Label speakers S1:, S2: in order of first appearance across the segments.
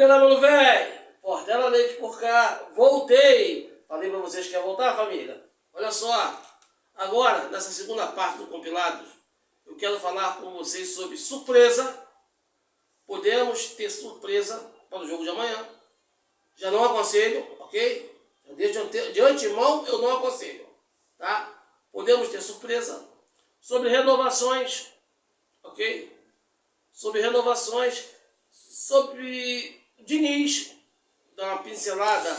S1: Diga lá, mano, velho. Portela Leite por cá. Voltei. Falei pra vocês que ia voltar, família. Olha só. Agora, nessa segunda parte do compilado, eu quero falar com vocês sobre surpresa. Podemos ter surpresa para o jogo de amanhã. Já não aconselho, ok? De antemão, eu não aconselho. Tá? Podemos ter surpresa. Sobre renovações, ok? Sobre renovações. Sobre Diniz, dar uma pincelada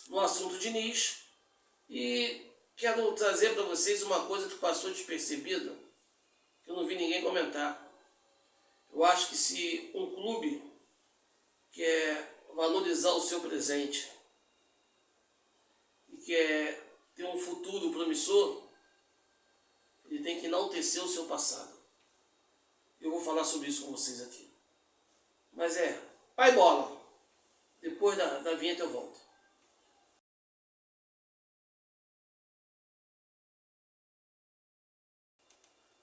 S1: no assunto Diniz, e quero trazer para vocês uma coisa que passou despercebida, que eu não vi ninguém comentar. Eu acho que se um clube quer valorizar o seu presente e quer ter um futuro promissor, ele tem que enaltecer o seu passado. Eu vou falar sobre isso com vocês aqui. Mas pai bola. Depois da vinheta eu volto.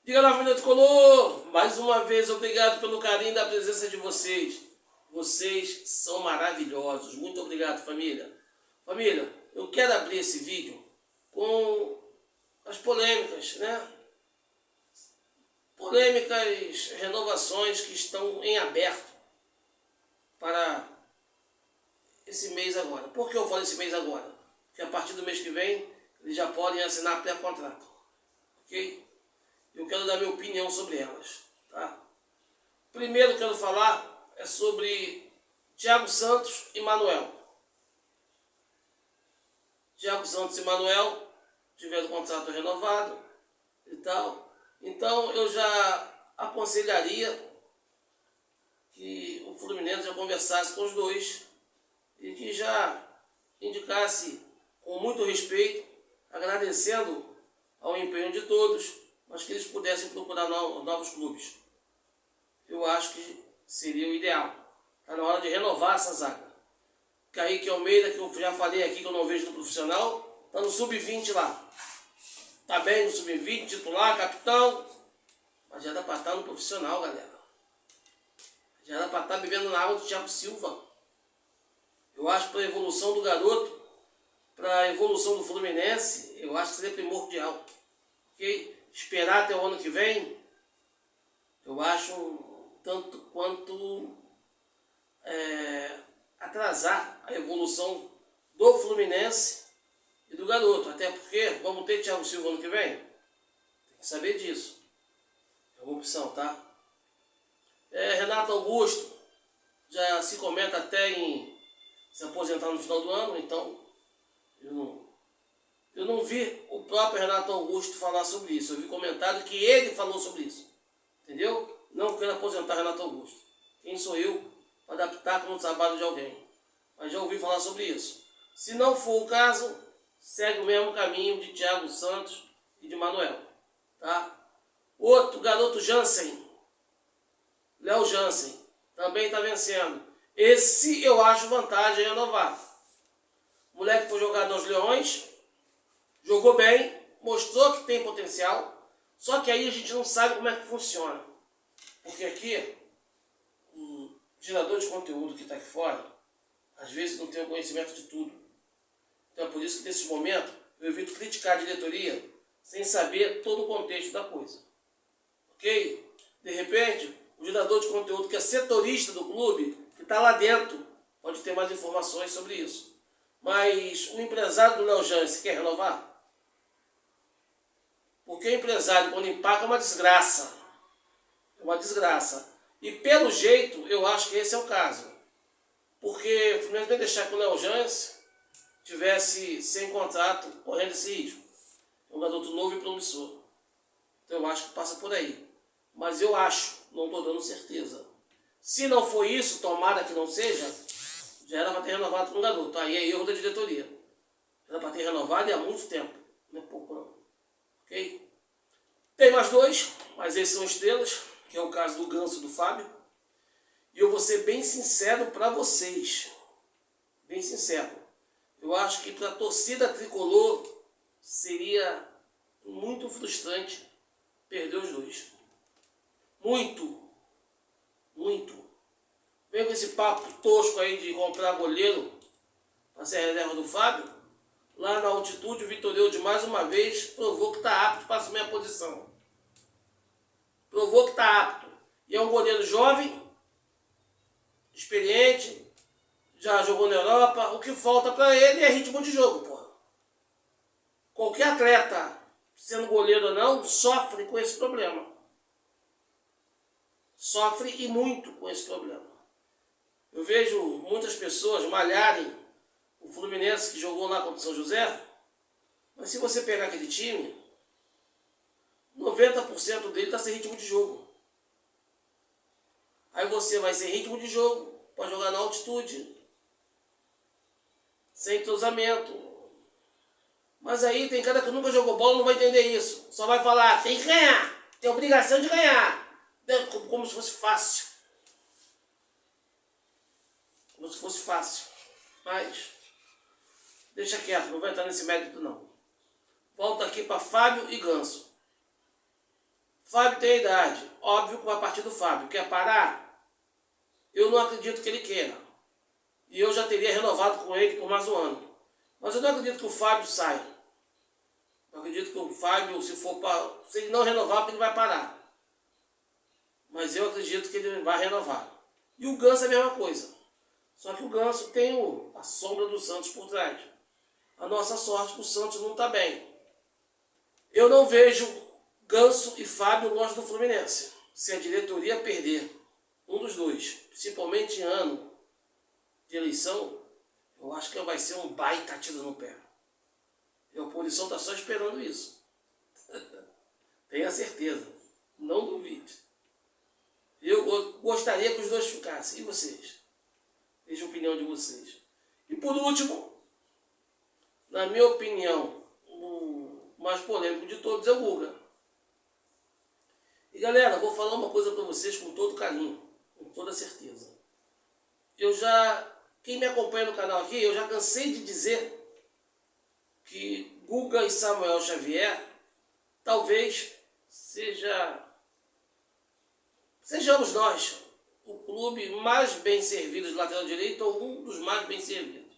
S1: Diga lá, família Tricolor. Mais uma vez, obrigado pelo carinho da presença de vocês. Vocês são maravilhosos. Muito obrigado, família. Família, eu quero abrir esse vídeo com as polêmicas, né? Polêmicas, renovações que estão em aberto para esse mês agora. Por que eu falo esse mês agora? Porque a partir do mês que vem, eles já podem assinar pré-contrato. Ok? Eu quero dar minha opinião sobre elas. Tá? Primeiro que eu quero falar é sobre Thiago Santos e Manuel. Thiago Santos e Manuel tiveram contrato renovado e tal. Então eu já aconselharia que o Fluminense já conversasse com os dois e que já indicasse com muito respeito, agradecendo ao empenho de todos, mas que eles pudessem procurar novos clubes. Eu acho que seria o ideal. Está na hora de renovar essa zaga. Kaique Almeida, que eu já falei aqui que eu não vejo no profissional, está no sub-20 lá. Está bem no sub-20, titular, capitão, mas já dá para estar no profissional, galera. Já dá para estar bebendo na água do Thiago Silva. Eu acho que para a evolução do garoto, para a evolução do Fluminense, eu acho que seria primordial. Ok? Esperar até o ano que vem, eu acho tanto quanto atrasar a evolução do Fluminense e do garoto. Até porque vamos ter Thiago Silva ano que vem. Tem que saber disso. É uma opção, tá? Renato Augusto já se comenta até em se aposentar no final do ano, então eu não vi o próprio Renato Augusto falar sobre isso. Eu vi comentário que ele falou sobre isso. Entendeu? Não quero aposentar Renato Augusto. Quem sou eu para adaptar com o trabalho de alguém? Mas já ouvi falar sobre isso. Se não for o caso, segue o mesmo caminho de Thiago Santos e de Manuel. Tá? Outro garoto Jansen. Léo Jansen. Também está vencendo. Esse eu acho vantagem em renovar. O moleque foi jogado aos Leões. Jogou bem. Mostrou que tem potencial. Só que aí a gente não sabe como é que funciona. Porque aqui, o gerador de conteúdo que está aqui fora, às vezes não tem o conhecimento de tudo. Então é por isso que nesse momento eu evito criticar a diretoria sem saber todo o contexto da coisa. Ok? De repente, o gerador de conteúdo que é setorista do clube, que está lá dentro, pode ter mais informações sobre isso. Mas o empresário do Léo Jansen quer renovar? Porque o empresário, quando empaca, é uma desgraça. É uma desgraça. E pelo jeito, eu acho que esse é o caso. Porque o Fluminense vai deixar que o Léo Jansen tivesse sem contrato, correndo esse risco. É um garoto novo e promissor. Então eu acho que passa por aí. Mas eu acho, não estou dando certeza. Se não for isso, tomara que não seja, já era para ter renovado com o garoto. Aí é erro da diretoria. Era para ter renovado e há muito tempo. Não é pouco não. Ok? Tem mais dois, mas esses são estrelas, que é o caso do Ganso e do Fábio. E eu vou ser bem sincero para vocês. Bem sincero. Eu acho que para a torcida tricolor seria muito frustrante perder os dois. Muito. Muito. vem com esse papo tosco aí de comprar goleiro para ser reserva do Fábio. Lá na altitude, o Vitoreude mais uma vez provou que está apto para assumir a posição. Provou que está apto. E é um goleiro jovem, experiente, já jogou na Europa. O que falta para ele é ritmo de jogo, porra. Qualquer atleta, sendo goleiro ou não, sofre com esse problema. Sofre e muito com esse problema. Eu vejo muitas pessoas malharem o Fluminense que jogou lá contra o São José, mas se você pegar aquele time, 90% dele está sem ritmo de jogo. Aí você vai sem ritmo de jogo, para jogar na altitude, sem entrosamento. Mas aí tem cara que nunca jogou bola, não vai entender isso. Só vai falar, tem que ganhar, tem obrigação de ganhar. Como se fosse fácil. Como se fosse fácil. Mas deixa quieto, não vai entrar nesse mérito não. Volta aqui para Fábio e Ganso. Fábio tem idade. Óbvio que vai partir do Fábio. Quer parar? Eu não acredito que ele queira. E eu já teria renovado com ele por mais um ano. Mas eu não acredito que o Fábio saia. Eu acredito que o Fábio, se ele não renovar, ele vai parar. Mas eu acredito que ele vai renovar. E o Ganso é a mesma coisa. Só que o Ganso tem a sombra do Santos por trás. A nossa sorte é que o Santos não está bem. Eu não vejo Ganso e Fábio longe do Fluminense. Se a diretoria perder um dos dois, principalmente em ano de eleição, eu acho que vai ser um baita tiro no pé. E a oposição está só esperando isso. Tenha certeza. Não duvide. Eu gostaria que os dois ficassem. E vocês? Veja a opinião de vocês. E por último, na minha opinião, o mais polêmico de todos é o Guga. E galera, vou falar uma coisa para vocês com todo carinho, com toda certeza. Quem me acompanha no canal aqui, eu já cansei de dizer que Guga e Samuel Xavier talvez sejamos nós o clube mais bem servido de lateral direito ou um dos mais bem servidos.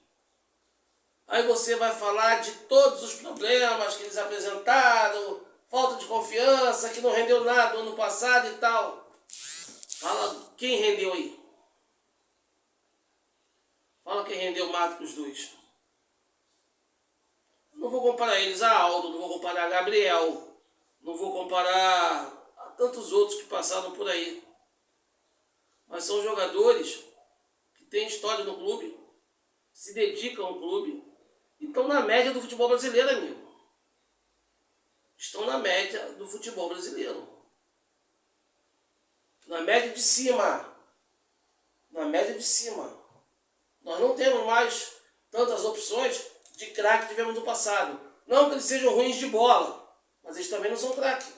S1: Aí você vai falar de todos os problemas que eles apresentaram, falta de confiança, que não rendeu nada no ano passado e tal. Fala quem rendeu aí. Fala quem rendeu mais que os dois. Não vou comparar eles a Aldo, não vou comparar a Gabriel, não vou comparar a tantos outros que passaram por aí. Mas são jogadores que têm história no clube, se dedicam ao clube e estão na média do futebol brasileiro, amigo. Estão na média do futebol brasileiro. Na média de cima. Na média de cima. Nós não temos mais tantas opções de craque que tivemos no passado. Não que eles sejam ruins de bola, mas eles também não são craque.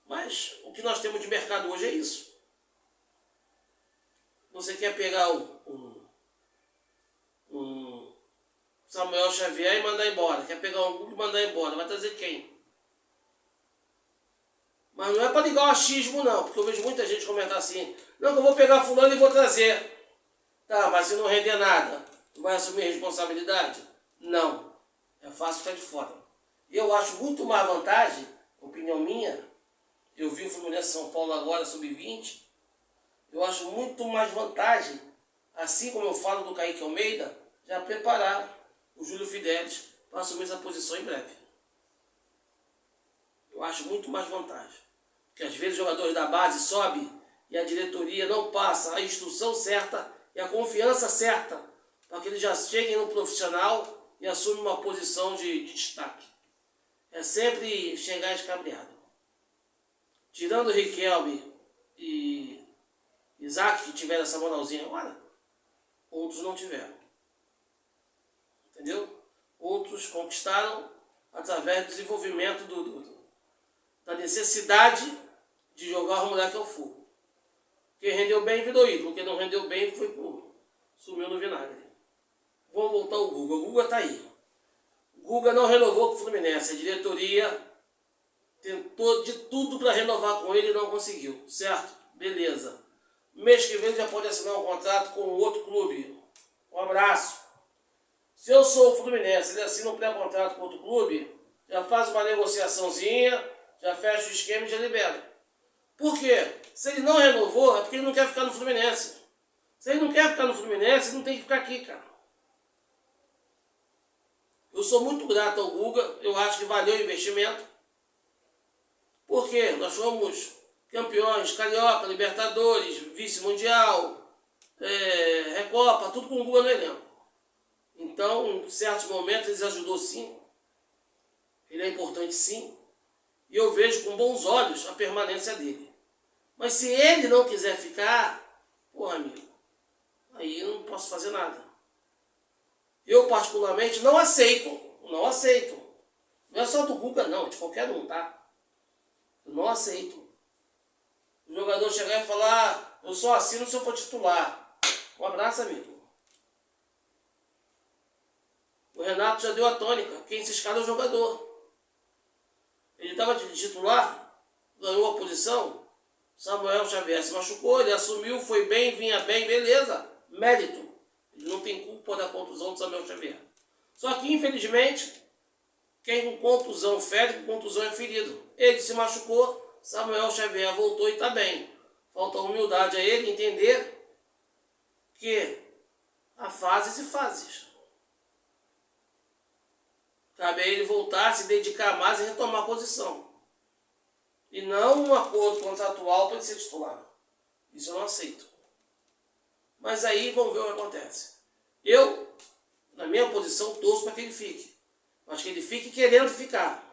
S1: Mas o que nós temos de mercado hoje é isso. Você quer pegar o Samuel Xavier e mandar embora. Quer pegar o Guga e mandar embora. Vai trazer quem? Mas não é para ligar o achismo não, porque eu vejo muita gente comentar assim, não, que eu vou pegar fulano e vou trazer. Tá, mas se não render nada, tu vai assumir a responsabilidade? Não. É fácil ficar de fora. Eu acho muito mais vantagem, opinião minha, eu vi o Fluminense São Paulo agora, sub-20, eu acho muito mais vantagem, assim como eu falo do Kaique Almeida, já preparar o Júlio Fidelis para assumir essa posição em breve. Eu acho muito mais vantagem. Porque às vezes os jogadores da base sobem e a diretoria não passa a instrução certa e a confiança certa para que eles já cheguem no profissional e assumam uma posição de destaque. É sempre chegar escabreado. Tirando o Riquelme e Isaac, que tiveram essa moralzinha agora, outros não tiveram. Entendeu? Outros conquistaram através do desenvolvimento da necessidade de jogar o moleque ao fogo. Quem rendeu bem virou ídolo, quem não rendeu bem sumiu no vinagre. Vamos voltar ao Guga. O Guga está aí. O Guga não renovou com o Fluminense. A diretoria tentou de tudo para renovar com ele e não conseguiu. Certo? Beleza. mês que vem ele já pode assinar um contrato com outro clube. Um abraço. Se eu sou o Fluminense, ele assina um pré-contrato com outro clube, já faz uma negociaçãozinha, já fecha o esquema e já libera. Por quê? Se ele não renovou, é porque ele não quer ficar no Fluminense. Se ele não quer ficar no Fluminense, ele não tem que ficar aqui, cara. Eu sou muito grato ao Guga, eu acho que valeu o investimento. Porque nós fomos campeões, Carioca, Libertadores, Vice-Mundial, Recopa, tudo com o Guga no elenco. Então, em certos momentos, ele ajudou sim. Ele é importante sim. E eu vejo com bons olhos a permanência dele. Mas se ele não quiser ficar, porra, amigo, aí eu não posso fazer nada. Eu, particularmente, não aceito. Não é só do Guga, não, é de qualquer um, tá? Eu não aceito. O jogador chegar e falar, eu só assino se eu for titular. Um abraço, amigo. O Renato já deu a tônica. Quem se escala é o jogador. Ele estava de titular, ganhou a posição. Samuel Xavier se machucou, ele assumiu, foi bem, vinha bem, beleza. Mérito. Ele não tem culpa da contusão do Samuel Xavier. Só que, infelizmente, quem com contusão fere, com contusão é ferido. Ele se machucou, Samuel Xavier voltou e está bem. Falta humildade a ele entender que há fases e fases. Cabe a ele voltar, se dedicar mais e retomar a posição. E não um acordo contratual para ele ser titular. Isso eu não aceito. Mas aí vamos ver o que acontece. Eu, na minha posição, torço para que ele fique. Mas que ele fique querendo ficar.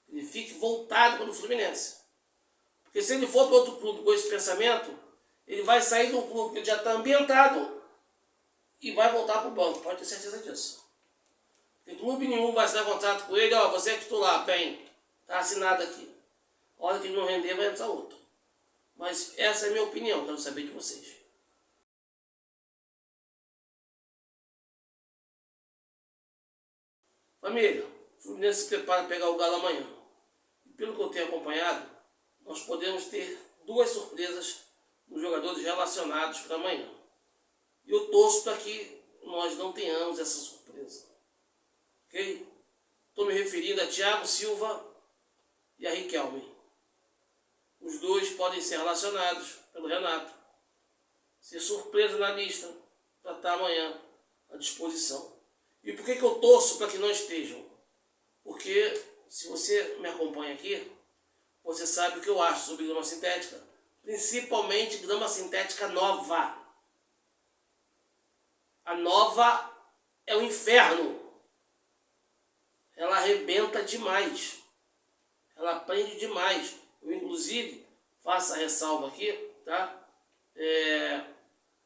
S1: Ele fique voltado para o Fluminense. Porque se ele for para outro clube com esse pensamento, ele vai sair de um clube que ele já está ambientado e vai voltar para o banco. Pode ter certeza disso. Porque clube nenhum vai assinar contrato com ele. Ó, você é titular, bem, está assinado aqui. A hora que ele não render, vai entrar outro. Mas essa é a minha opinião, quero saber de vocês. Família, o Fluminense se prepara para pegar o Galo amanhã. E pelo que eu tenho acompanhado, nós podemos ter duas surpresas nos jogadores relacionados para amanhã. E eu torço para que nós não tenhamos essa surpresa. Ok? Estou me referindo a Thiago Silva e a Riquelme. Os dois podem ser relacionados pelo Renato. Ser surpresa na lista para estar amanhã à disposição. E por que eu torço para que não estejam? Porque se você me acompanha aqui, você sabe o que eu acho sobre grama sintética. Principalmente grama sintética nova. A nova é o inferno. Ela arrebenta demais. Ela prende demais. Eu, inclusive, faço a ressalva aqui, tá?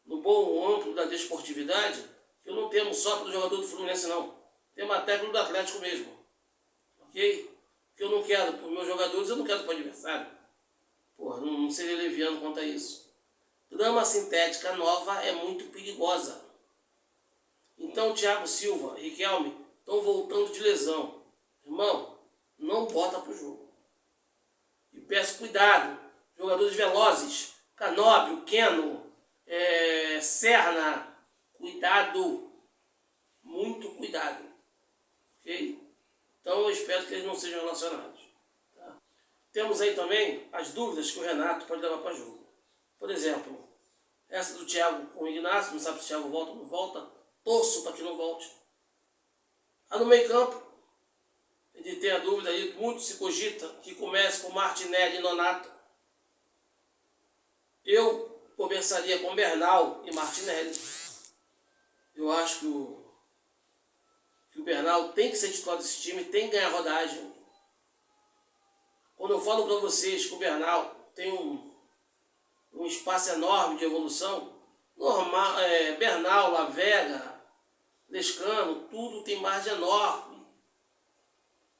S1: No bom amplo da desportividade, que eu não temos só para o jogador do Fluminense, não. Temos até para o do Atlético mesmo. Ok? Porque eu não quero para os meus jogadores, eu não quero para o adversário. Porra, não seria leviano quanto a isso. Grama sintética nova é muito perigosa. Então, Thiago Silva e Riquelme estão voltando de lesão. Irmão, não bota para o jogo. E peço cuidado. Jogadores velozes, Canóbio, Keno, Serna, cuidado. Muito cuidado. Ok? Então eu espero que eles não sejam relacionados. Tá? Temos aí também as dúvidas que o Renato pode levar para jogo. Por exemplo, essa do Thiago com o Ignacio, não sabe se o Thiago volta ou não volta. Torço para que não volte. No meio campo, ele tem a dúvida aí, muito se cogita que comece com Martinelli e Nonato. Eu começaria com Bernal e Martinelli. Eu acho que o Bernal tem que ser titular desse time, tem que ganhar rodagem. Quando eu falo para vocês que o Bernal tem um espaço enorme de evolução, normal, Bernal, Lavega, Lescano, tudo tem margem enorme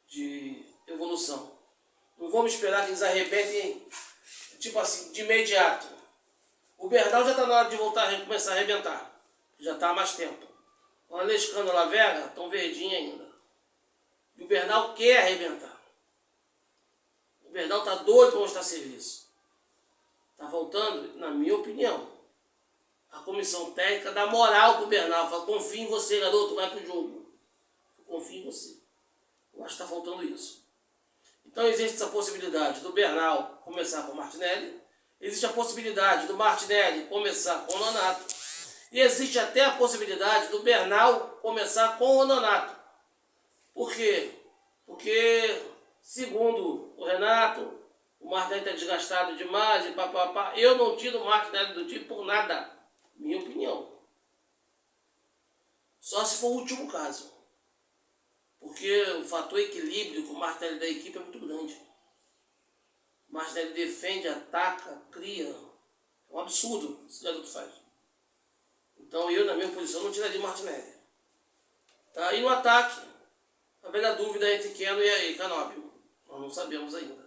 S1: de evolução. Não vamos esperar que eles arrebentem, tipo assim, de imediato. O Bernal já está na hora de voltar a começar a arrebentar. Já está há mais tempo. O Lescano e a Lavega estão verdinhos ainda. E o Bernal quer arrebentar. O Bernal está doido para mostrar serviço. Está faltando, na minha opinião, a comissão técnica dá moral pro Bernal. Fala, confio em você, garoto, vai pro jogo. Eu confio em você. Eu acho que está faltando isso. Então existe essa possibilidade do Bernal começar com o Martinelli. Existe a possibilidade do Martinelli começar com o Nonato. E existe até a possibilidade do Bernal começar com o Nonato. Por quê? Porque, segundo o Renato, o Martinelli está desgastado demais e papapá. Eu não tiro o Martinelli do time por nada. Minha opinião. Só se for o último caso. Porque o fator equilíbrio com o Martinelli da equipe é muito grande. O Martinelli defende, ataca, cria. É um absurdo o que esse garoto faz. Então eu, na minha posição, não tiraria o Martinelli. Tá? E no ataque, a velha dúvida entre Keno e Canóbio. Nós não sabemos ainda.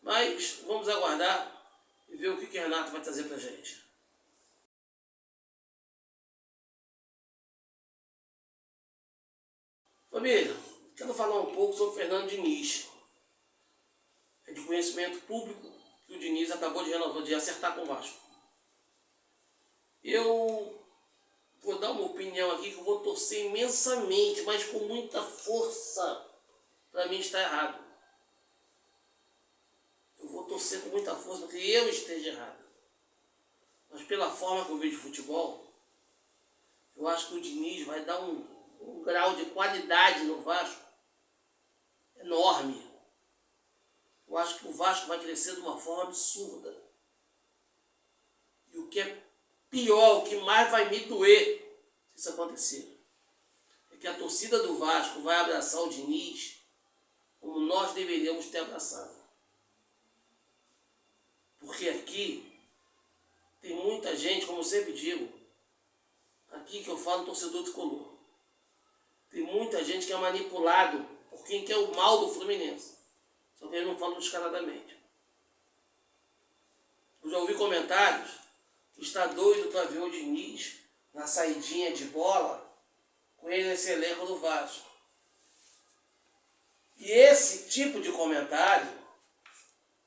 S1: Mas vamos aguardar e ver o que o Renato vai trazer pra gente. Família, quero falar um pouco sobre o Fernando Diniz. É de conhecimento público que o Diniz acabou de acertar com o Vasco. Eu vou dar uma opinião aqui que eu vou torcer imensamente, mas com muita força, para mim estar errado. Eu vou torcer com muita força para que eu esteja errado. Mas pela forma que eu vejo futebol, eu acho que o Diniz vai dar um grau de qualidade no Vasco enorme. Eu acho que o Vasco vai crescer de uma forma absurda. E o que é pior, o que mais vai me doer se isso acontecer, é que a torcida do Vasco vai abraçar o Diniz como nós deveríamos ter abraçado. Porque aqui tem muita gente, como eu sempre digo, aqui que eu falo torcedor tricolor, tem muita gente que é manipulado por quem quer o mal do Fluminense. Só que eles não falam descaradamente. Eu já ouvi comentários que está doido para ver o Diniz na saidinha de bola com ele nesse elenco do Vasco. E esse tipo de comentário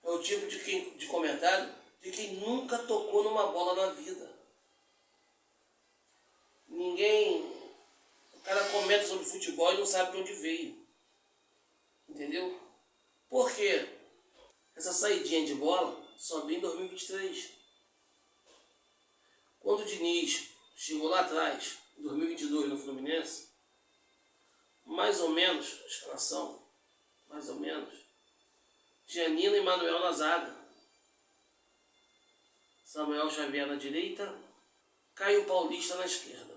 S1: é o tipo de comentário de quem nunca tocou numa bola na vida. O cara comenta sobre futebol e não sabe de onde veio. Entendeu? Por quê? Essa saidinha de bola só veio em 2023. Quando o Diniz chegou lá atrás, em 2022 no Fluminense, mais ou menos, a escalação, mais ou menos, tinha Nino e Manuel na zaga, Samuel Xavier na direita, Caio Paulista na esquerda.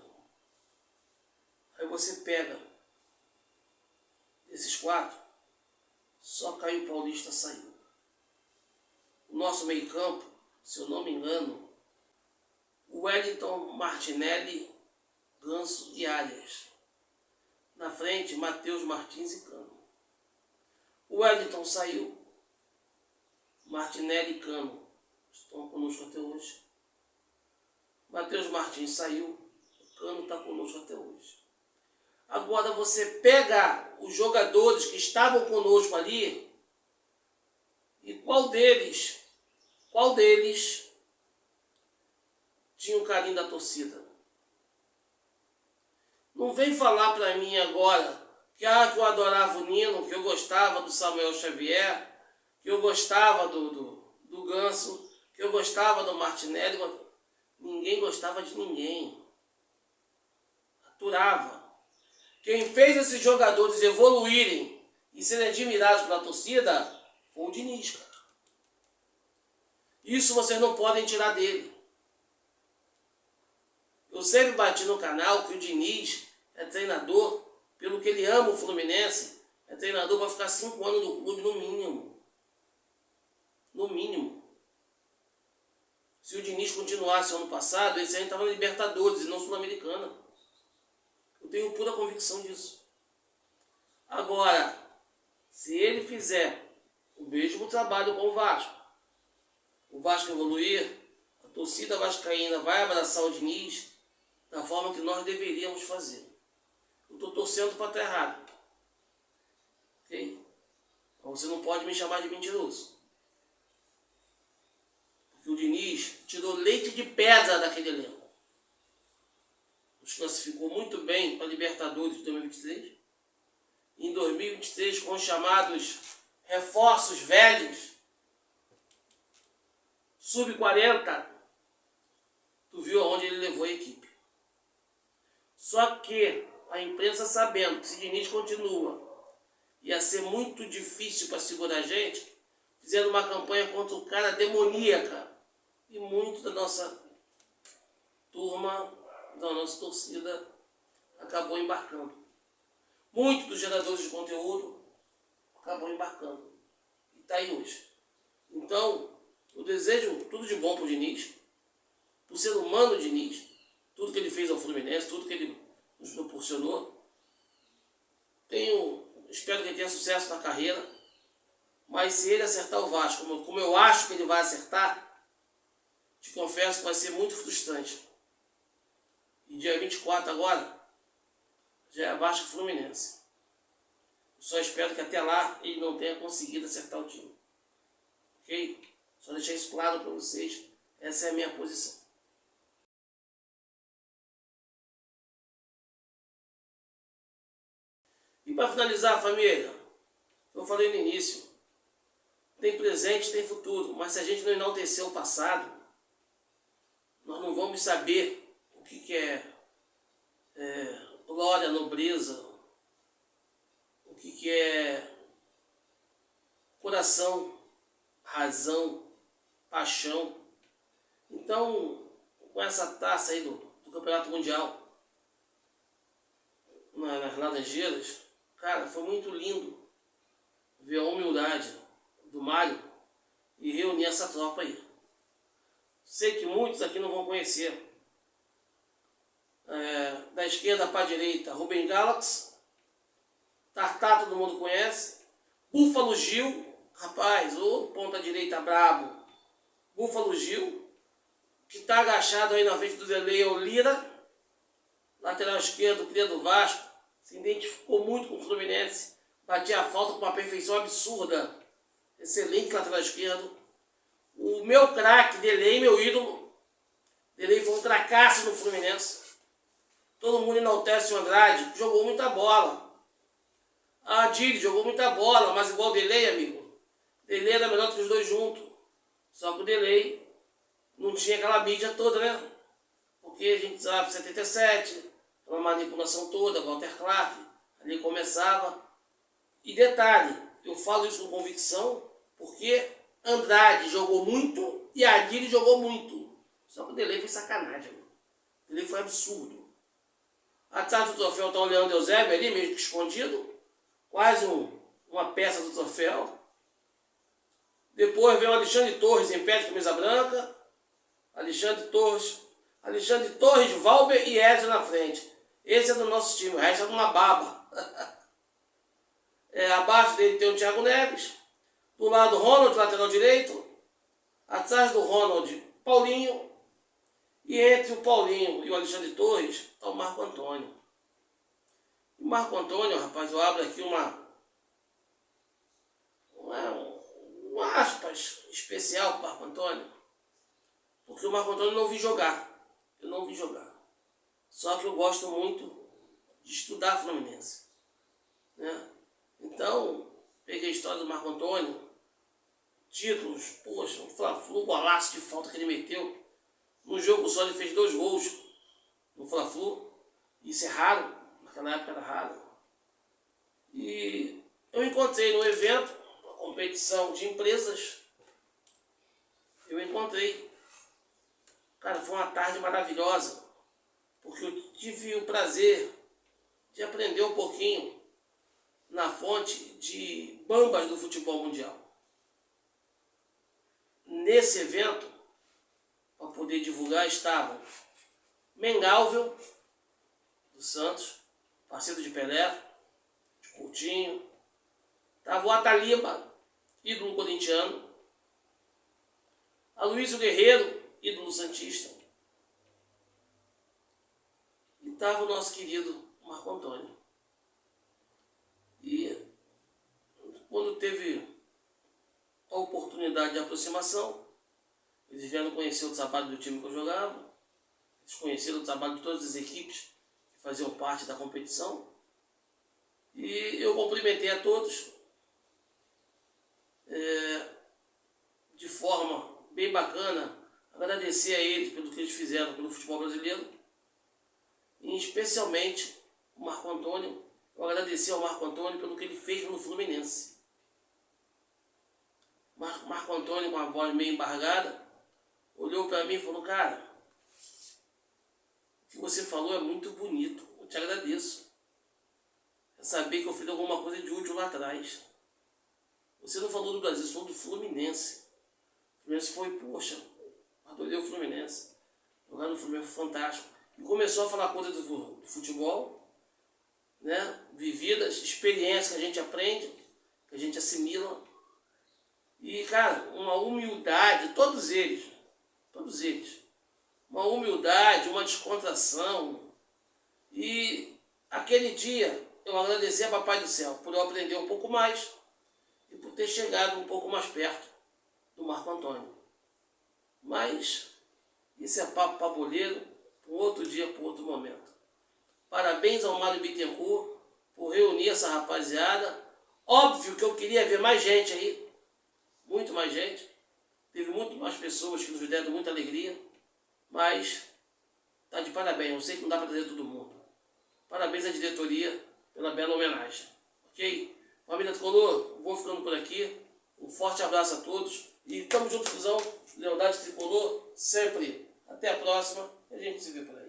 S1: Aí você pega esses quatro, só Caio Paulista saiu. O nosso meio-campo, se eu não me engano, Wellington, Martinelli, Ganso e Arias. Na frente, Matheus, Martins e Cano. O Wellington saiu, Martinelli e Cano estão conosco até hoje. Matheus Martins saiu, o Cano está conosco até hoje. Agora você pega os jogadores que estavam conosco ali e qual deles tinha o carinho da torcida? Não vem falar para mim agora que eu adorava o Nino, que eu gostava do Samuel Xavier, que eu gostava do Ganso, que eu gostava do Martinelli. Ninguém gostava de ninguém. Aturava. Quem fez esses jogadores evoluírem e serem admirados pela torcida foi o Diniz, cara. Isso vocês não podem tirar dele. Eu sempre bati no canal que o Diniz é treinador, pelo que ele ama o Fluminense, é treinador para ficar 5 anos no clube no mínimo. No mínimo. Se o Diniz continuasse ano passado, esse aí estava na Libertadores e não Sul-Americana. Eu tenho pura convicção disso. Agora, se ele fizer o mesmo trabalho com o Vasco evoluir, a torcida vascaína vai abraçar o Diniz da forma que nós deveríamos fazer. Eu estou torcendo para estar errado. Ok? Então você não pode me chamar de mentiroso. Porque o Diniz tirou leite de pedra daquele elenco. Nos classificou muito bem para a Libertadores de 2023. Em 2023, com os chamados reforços velhos, sub-40, tu viu aonde ele levou a equipe. Só que a imprensa, sabendo que se Diniz continua, ia ser muito difícil para segurar a gente, fizeram uma campanha contra o cara demoníaca. E muito da nossa turma, da nossa torcida, acabou embarcando. Muito dos geradores de conteúdo acabou embarcando. E está aí hoje. Então, eu desejo tudo de bom para o Diniz, para o ser humano Diniz, tudo que ele fez ao Fluminense, tudo que ele nos proporcionou. Espero que ele tenha sucesso na carreira, mas se ele acertar o Vasco, como eu acho que ele vai acertar, te confesso que vai ser muito frustrante. E dia 24 agora, já é Vasco Fluminense. Só espero que até lá ele não tenha conseguido acertar o time. Ok? Só deixar isso claro para vocês. Essa é a minha posição. E para finalizar, família, eu falei no início, tem presente, tem futuro, mas se a gente não enaltecer o passado, nós não vamos saber o que é glória, nobreza, o que é coração, razão, paixão. Então, com essa taça aí do Campeonato Mundial, nas Laranjeiras, cara, foi muito lindo ver a humildade do Mário e reunir essa tropa aí. Sei que muitos aqui não vão conhecer. Da esquerda para a direita, Rubem Galax, Tartar todo mundo conhece, Búfalo Gil, rapaz, o ponta direita brabo, Búfalo Gil, que está agachado aí na frente do Delei é o Lira, lateral esquerdo, cria do Vasco, se identificou muito com o Fluminense, batia a falta com uma perfeição absurda, excelente lateral esquerdo. O meu craque, Delei, meu ídolo, Delei foi um cracaço no Fluminense. Todo mundo enaltece o Andrade, jogou muita bola. A Adílio jogou muita bola, mas igual o Delei, amigo. Delei era melhor que os dois juntos. Só que o Delei não tinha aquela mídia toda, né? Porque a gente sabe, 77, uma manipulação toda, Walter Clark, ali começava. E detalhe, eu falo isso com convicção, porque Andrade jogou muito e Adílio jogou muito. Só que o Delei foi sacanagem, amigo. O Delei foi absurdo. Atrás do troféu está o Leandro Eusébio ali, meio que escondido. Quase uma peça do troféu. Depois vem o Alexandre Torres em pé de camisa branca. Alexandre Torres, Valber e Edson na frente. Esse é do nosso time, o resto é de uma baba. Abaixo dele tem o Thiago Neves. Do lado, Ronald, lateral direito. Atrás do Ronald, Paulinho. E entre o Paulinho e o Alexandre Torres está o Marco Antônio. O Marco Antônio, rapaz, eu abro aqui uma aspas especial para o Marco Antônio. Porque o Marco Antônio eu não vi jogar. Eu não vi jogar. Só que eu gosto muito de estudar Fluminense. Né? Então, peguei a história do Marco Antônio. Títulos, poxa, um Fla-Flu, golaço de falta que ele meteu. No jogo só ele fez 2 gols no Fla-Flu. Isso é raro, naquela época era raro. E eu encontrei no evento, uma competição de empresas, eu encontrei. Cara, foi uma tarde maravilhosa, porque eu tive o prazer de aprender um pouquinho na fonte de bambas do futebol mundial. Nesse evento, para poder divulgar, estavam Mengalvio, do Santos, parceiro de Pelé, de Coutinho. Estava o Ataliba, ídolo corintiano. Aloysio Guerreiro, ídolo santista. E estava o nosso querido Marco Antônio. E quando teve a oportunidade de aproximação, Eles vieram conhecer o trabalho do time que eu jogava. Eles conheceram o trabalho de todas as equipes que faziam parte da competição. E eu cumprimentei a todos de forma bem bacana, agradecer a eles pelo que eles fizeram pelo futebol brasileiro, e especialmente o Marco Antônio. Eu agradeci ao Marco Antônio pelo que ele fez no Fluminense. Marco Antônio, com a voz meio embargada, olhou para mim e falou: cara, o que você falou é muito bonito, eu te agradeço. É saber que eu fiz alguma coisa de útil lá atrás. Você não falou do Brasil, você falou do Fluminense. O Fluminense foi, poxa, adorei o Fluminense. Jogar no Fluminense foi fantástico. E começou a falar coisas do futebol, né? Vividas, experiências que a gente aprende, que a gente assimila. E, cara, uma humildade, todos eles, uma humildade, uma descontração. E aquele dia eu agradeci a Papai do Céu por eu aprender um pouco mais e por ter chegado um pouco mais perto do Marco Antônio. Mas isso é papo paboleiro, para outro dia, para outro momento. Parabéns ao Mário Bittencourt por reunir essa rapaziada. Óbvio que eu queria ver mais gente aí, muito mais gente. Teve muito mais pessoas que nos deram muita alegria, mas tá de parabéns. Eu sei que não dá para trazer todo mundo. Parabéns à diretoria pela bela homenagem. Ok? Família Tricolor, vou ficando por aqui. Um forte abraço a todos. E tamo junto, fusão. Lealdade Tricolor, sempre. Até a próxima. E a gente se vê por aí.